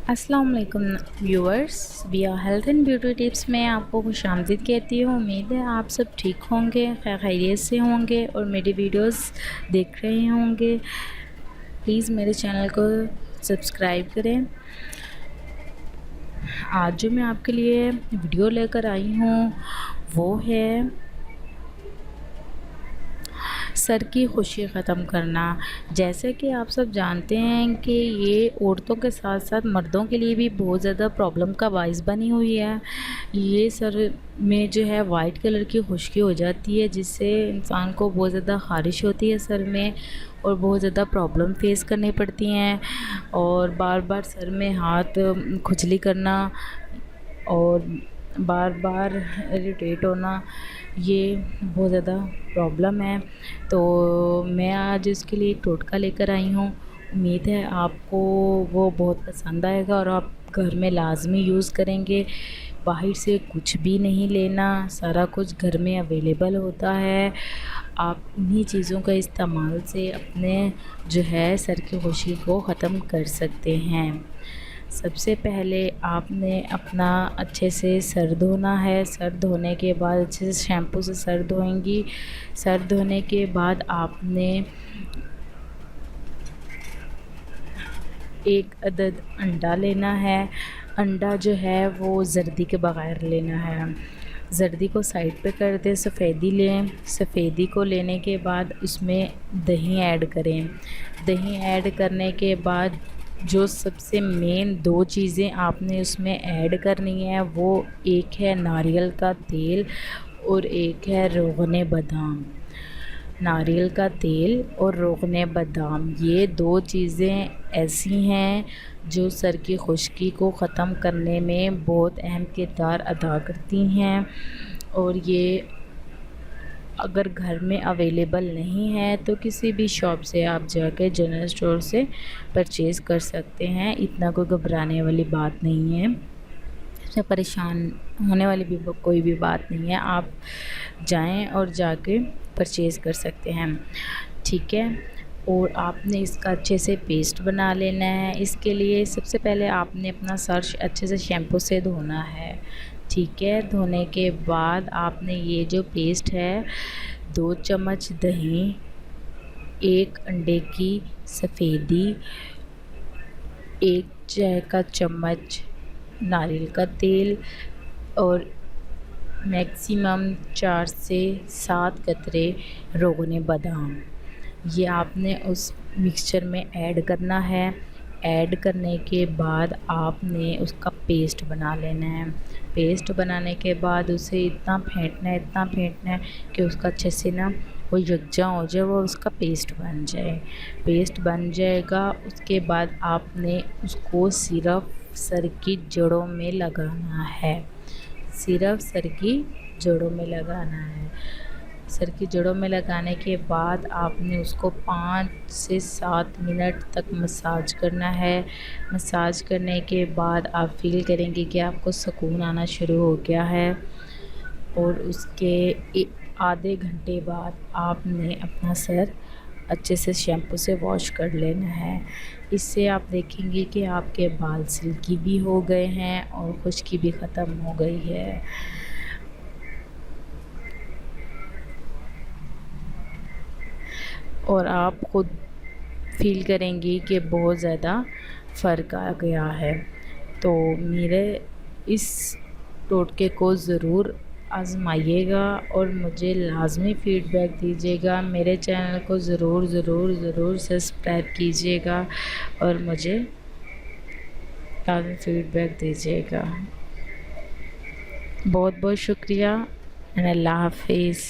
السلام علیکم viewers, via health and beauty tips میں آپ کو خوش آمدید کہتی ہوں۔ امید ہے آپ سب ٹھیک ہوں گے، خیر خیریت سے ہوں گے اور میری ویڈیوز دیکھ رہے ہوں گے۔ پلیز میرے چینل کو سبسکرائب کریں۔ آج جو میں آپ کے لیے ویڈیو لے کر آئی ہوں وہ ہے سر کی خشکی ختم کرنا۔ جیسے کہ آپ سب جانتے ہیں کہ یہ عورتوں کے ساتھ ساتھ مردوں کے لیے بھی بہت زیادہ پرابلم کا باعث بنی ہوئی ہے۔ یہ سر میں جو ہے وائٹ کلر کی خشکی ہو جاتی ہے، جس سے انسان کو بہت زیادہ خارش ہوتی ہے سر میں، اور بہت زیادہ پرابلم فیس کرنی پڑتی ہیں، اور بار بار سر میں ہاتھ کھجلی کرنا اور بار بار اریٹیٹ ہونا، یہ بہت زیادہ پرابلم ہے۔ تو میں آج اس کے لیے ایک ٹوٹکا لے کر آئی ہوں۔ امید ہے آپ کو وہ بہت پسند آئے گا اور آپ گھر میں لازمی یوز کریں گے۔ باہر سے کچھ بھی نہیں لینا، سارا کچھ گھر میں اویلیبل ہوتا ہے۔ آپ انہی چیزوں کا استعمال سے اپنے جو ہے سر کی خشکی کو ختم کر سکتے ہیں۔ سب سے پہلے آپ نے اپنا اچھے سے سر دھونا ہے۔ سر دھونے کے بعد اچھے سے شیمپو سے سر دھوئیں گی۔ سر دھونے کے بعد آپ نے ایک عدد انڈا لینا ہے۔ انڈا جو ہے وہ زردی کے بغیر لینا ہے۔ زردی کو سائڈ پہ کر دیں، سفیدی لیں۔ سفیدی کو لینے کے بعد اس میں دہی ایڈ کریں۔ دہی ایڈ کرنے کے بعد جو سب سے مین دو چیزیں آپ نے اس میں ایڈ کرنی ہیں، وہ ایک ہے ناریل کا تیل اور ایک ہے روغن بادام۔ ناریل کا تیل اور روغن بادام، یہ دو چیزیں ایسی ہیں جو سر کی خشکی کو ختم کرنے میں بہت اہم کردار ادا کرتی ہیں، اور یہ اگر گھر میں اویلیبل نہیں ہے تو کسی بھی شاپ سے آپ جا کے جنرل اسٹور سے پرچیز کر سکتے ہیں۔ اتنا کوئی گھبرانے والی بات نہیں ہے، اس میں پریشان ہونے والی بھی کوئی بھی بات نہیں ہے۔ آپ جائیں اور جا کے پرچیز کر سکتے ہیں، ٹھیک ہے۔ اور آپ نے اس کا اچھے سے پیسٹ بنا لینا ہے۔ اس کے لیے سب سے پہلے آپ نے اپنا سر اچھے سے شیمپو سے دھونا ہے، ٹھیک ہے۔ دھونے کے بعد آپ نے یہ جو پیسٹ ہے، 2 چمچ دہی، 1 انڈے کی سفیدی، 1 چائے کا چمچ ناریل کا تیل اور میکسیمم 4 سے 7 قطرے روغن بادام، یہ آپ نے اس مکسچر میں ایڈ کرنا ہے۔ ایڈ کرنے کے بعد آپ نے اس کا پیسٹ بنا لینا ہے۔ پیسٹ بنانے کے بعد اسے اتنا پھینٹنا ہے کہ اس کا اچھے سے وہ یکجا ہو جائے، وہ اس کا پیسٹ بن جائے۔ پیسٹ بن جائے گا، اس کے بعد آپ نے اس کو صرف سر کی جڑوں میں لگانا ہے۔ صرف سر کی جڑوں میں لگانا ہے۔ سر کی جڑوں میں لگانے کے بعد آپ نے اس کو 5 سے 7 منٹ تک مساج کرنا ہے۔ مساج کرنے کے بعد آپ فیل کریں گے کہ آپ کو سکون آنا شروع ہو گیا ہے، اور اس کے آدھے گھنٹے بعد آپ نے اپنا سر اچھے سے شیمپو سے واش کر لینا ہے۔ اس سے آپ دیکھیں گے کہ آپ کے بال سلکی بھی ہو گئے ہیں اور خشکی بھی ختم ہو گئی ہے۔ اور آپ خود فیل کریں گی کہ بہت زیادہ فرق آ گیا ہے۔ تو میرے اس ٹوٹکے کو ضرور آزمائیے گا اور مجھے لازمی فیڈ بیک دیجیے گا۔ میرے چینل کو ضرور سبسکرائب کیجیے گا اور مجھے لازمی فیڈ بیک دیجیے گا۔ بہت بہت شکریہ، اللہ حافظ۔